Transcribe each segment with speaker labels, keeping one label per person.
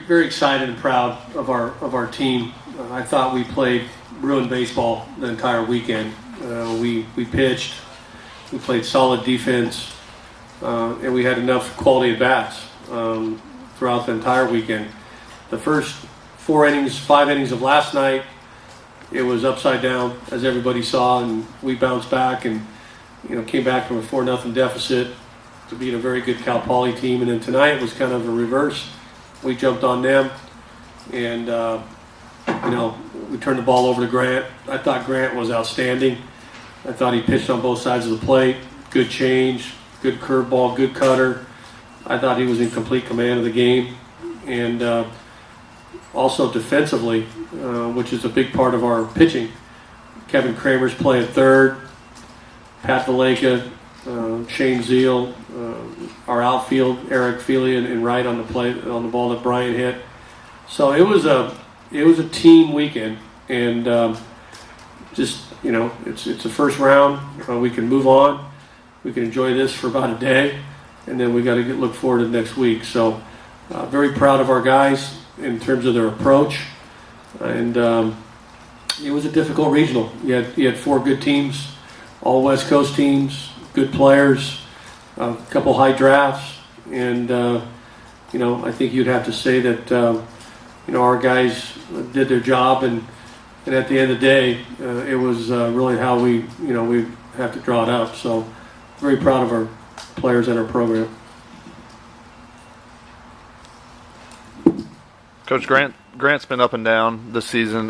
Speaker 1: very excited and proud of our team. I thought we played Bruin baseball the entire weekend. We pitched, we played solid defense, and we had enough quality at bats throughout the entire weekend. The first 5 innings of last night, it was upside down, as everybody saw, and we bounced back and came back from a 4-0 deficit to beat a very good Cal Poly team. And then tonight was kind of a reverse. We jumped on them, and we turned the ball over to Grant. I thought Grant was outstanding. I thought he pitched on both sides of the plate. Good change, good curveball, good cutter. I thought he was in complete command of the game. And also defensively, which is a big part of our pitching. Kevin Kramer's playing third. Pat Valaika, Shane Zeal, our outfield, Eric Feely and Wright on the ball that Brian hit. So it was a team weekend, and it's the first round. We can move on. We can enjoy this for about a day, and then we got to look forward to next week. So very proud of our guys in terms of their approach, and it was a difficult regional. You had 4 good teams, all West Coast teams, good players, a couple high drafts, and I think you'd have to say that our guys did their job, and at the end of the day, it was really how we have to draw it up. So very proud of our players and our program.
Speaker 2: Coach, Grant's been up and down this season.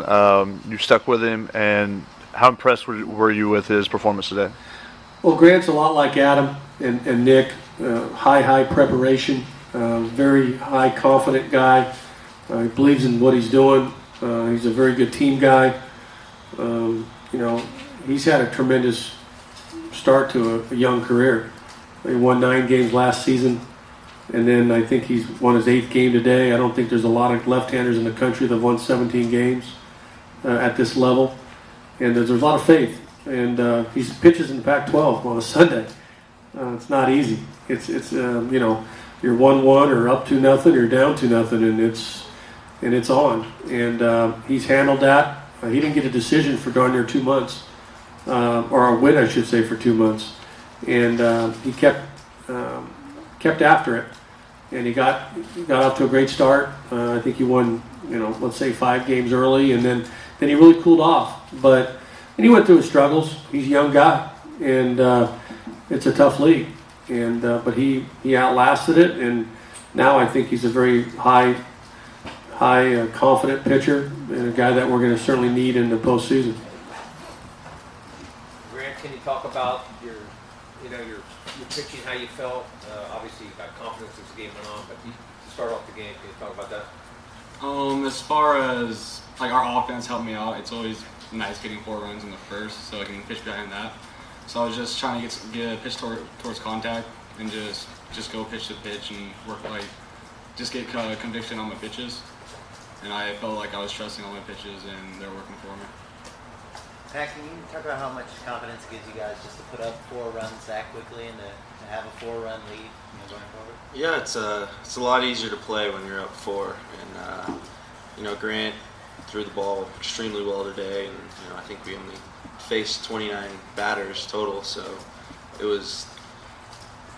Speaker 2: You stuck with him, and how impressed were you with his performance today?
Speaker 1: Well, Grant's a lot like Adam and Nick. High preparation, very high confident guy. He believes in what he's doing. He's a very good team guy. He's had a tremendous start to a young career. He won 9 games last season, and then I think he's won his 8th game today. I don't think there's a lot of left-handers in the country that have won 17 games at this level, and there's a lot of faith. And he pitches in the Pac-12 on a Sunday. It's not easy. It's you're 1-1 or up 2-0, you're down 2-0, and it's on. And he's handled that. He didn't get a decision for darn near 2 months, or a win, I should say, for 2 months. And he kept after it, and he got off to a great start. I think he won, let's say 5 games early, and then he really cooled off. And he went through his struggles. He's a young guy, and it's a tough league. And but he outlasted it, and now I think he's a very high confident pitcher and a guy that we're going to certainly need in the postseason.
Speaker 3: Grant, can you talk about your pitching, how you felt? Obviously, you got confidence as the game went on, but to start off the game, can you talk about that?
Speaker 4: As far as our offense helped me out, it's always nice getting 4 runs in the first, so I can pitch behind that. So I was just trying to get a pitch towards contact and just go pitch to pitch and work just get conviction on my pitches. And I felt like I was trusting all my pitches and they're working for me.
Speaker 5: Pat, can you talk about how much confidence it gives you guys just to put up 4 runs that quickly and to have a 4-run lead going forward?
Speaker 6: Yeah, it's a lot easier to play when you're up 4, and Grant threw the ball extremely well today, and I think we only faced 29 batters total, so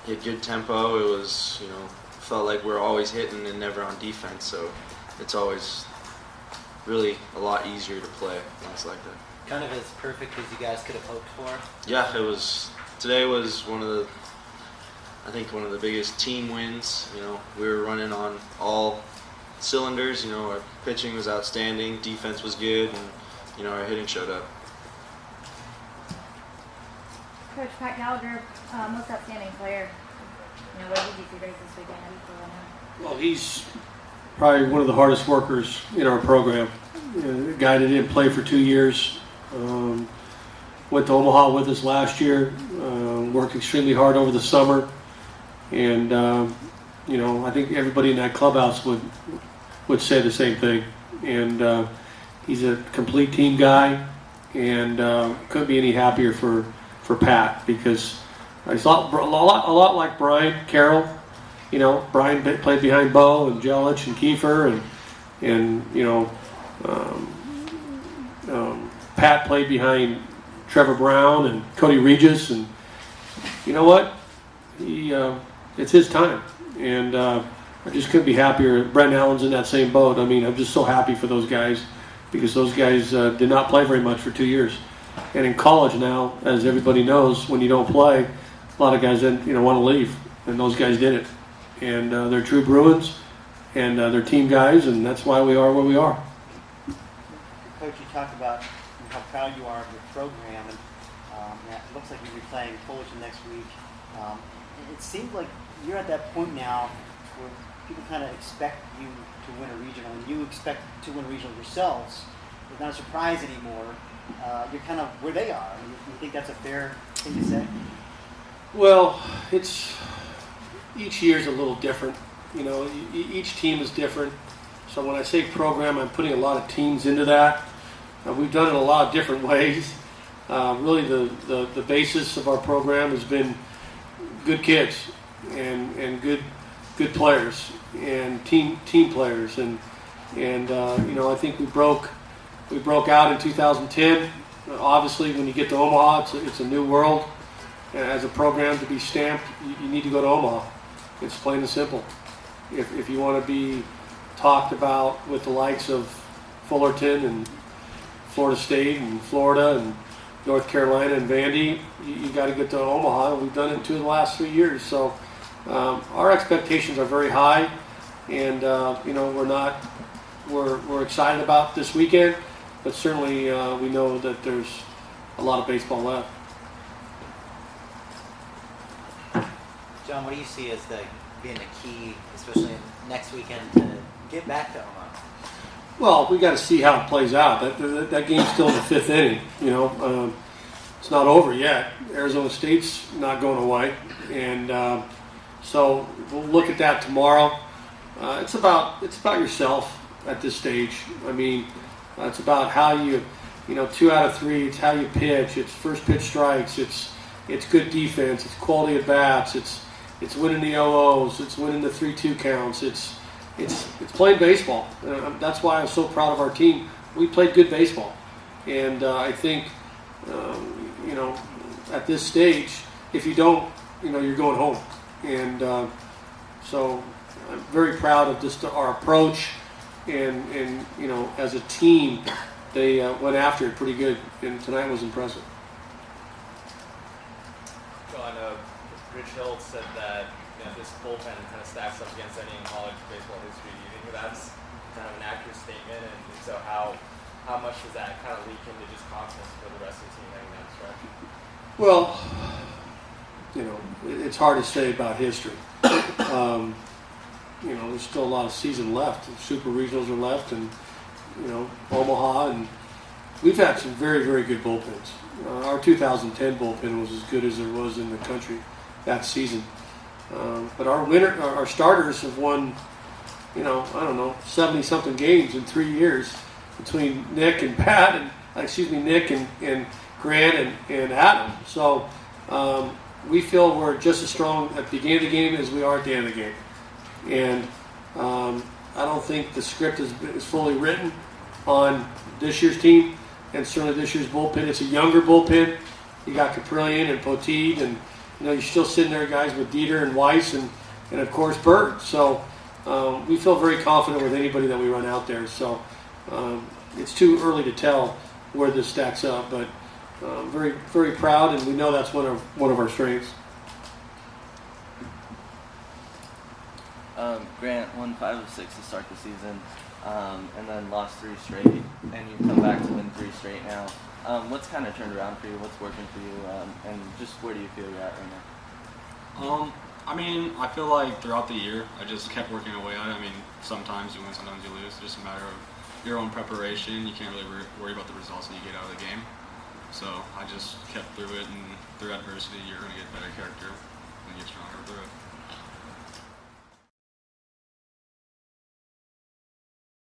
Speaker 6: he had good tempo. It was felt like we're always hitting and never on defense, so it's always really a lot easier to play when it's like that.
Speaker 5: Kind of as perfect as you guys could have hoped for?
Speaker 6: Yeah, today was one of the biggest team wins. We were running on all cylinders. Our pitching was outstanding, defense was good, and our hitting showed up.
Speaker 7: Coach, Pat Gallagher, most outstanding player. What did you see this weekend? How do you feel about him?
Speaker 1: Well, he's probably one of the hardest workers in our program. A guy that didn't play for 2 years, went to Omaha with us last year, worked extremely hard over the summer, and I think everybody in that clubhouse would say the same thing. And he's a complete team guy, and couldn't be any happier for Pat, because he's a lot like Brian Carroll. Brian played behind Bo and Jelich and Kiefer, and Pat played behind Trevor Brown and Cody Regis, and you know what? It's his time, and I just couldn't be happier. Brent Allen's in that same boat. I mean, I'm just so happy for those guys because those guys did not play very much for 2 years, and in college now, as everybody knows, when you don't play, a lot of guys want to leave, and those guys did it, and they're true Bruins, and they're team guys, and that's why we are where we are.
Speaker 8: Coach, you talked about how proud you are of your program, and it looks like you'll be playing Fullerton next week. It seems like you're at that point now where people kind of expect you to win a regional, and you expect to win a regional yourselves. It's not a surprise anymore. You're kind of where they are. You think that's a fair thing to say?
Speaker 1: Well, each year's a little different. Each team is different. So when I say program, I'm putting a lot of teams into that. We've done it a lot of different ways. Really, the basis of our program has been good kids and good players and team players, and I think we broke out in 2010. Obviously, when you get to Omaha, it's a new world. As a program to be stamped, you need to go to Omaha. It's plain and simple. If you want to be talked about with the likes of Fullerton and Florida State and Florida and North Carolina and Vandy, you got to get to Omaha. We've done it 2 of the last 3 years. So our expectations are very high, and we're excited about this weekend, but certainly we know that there's a lot of baseball left.
Speaker 5: John, what do you see as being the key, especially next weekend, to get back to Omaha?
Speaker 1: Well, we got to see how it plays out. That game's still in the 5th inning. It's not over yet. Arizona State's not going away, and so we'll look at that tomorrow. It's about yourself at this stage. I mean, it's about how you 2 out of 3. It's how you pitch. It's first pitch strikes. It's good defense. It's quality at bats. It's winning the OOs. It's winning the 3-2 counts. It's playing baseball. That's why I'm so proud of our team. We played good baseball, and I think at this stage, if you don't, you're going home. And so I'm very proud of just our approach, and as a team, they went after it pretty good, and tonight was impressive.
Speaker 9: John, Rich Hill said that this bullpen kind of stacks up against any in college baseball history. Do you think that's kind of an accurate statement? And so how much does that kind of leak into just confidence for the rest of the team heading down the stretch?
Speaker 1: Well, it's hard to say about history. There's still a lot of season left. Super regionals are left, and Omaha, and we've had some very, very good bullpens. Our 2010 bullpen was as good as there was in the country that season. But our starters have won, 70-something games in 3 years between Nick and Pat, Nick and Grant and Adam. So we feel we're just as strong at the beginning of the game as we are at the end of the game. And I don't think the script is fully written on this year's team, and certainly this year's bullpen. It's a younger bullpen. You got Caprillion and Poteet, and you're still sitting there, guys, with Dieter and Weiss and of course Bird. So we feel very confident with anybody that we run out there. So it's too early to tell where this stacks up, but very, very proud, and we know that's one of our strengths.
Speaker 10: Grant won 5 of 6 to start the season, and then lost 3 straight, and you come back to win 3 straight now. What's kind of turned around for you? What's working for you? And just where do you feel you're at right now?
Speaker 4: I feel like throughout the year, I just kept working away at it. Sometimes you win, sometimes you lose. It's just a matter of your own preparation. You can't really worry about the results that you get out of the game. So I just kept through it, and through adversity, you're going to get better character and get stronger through it.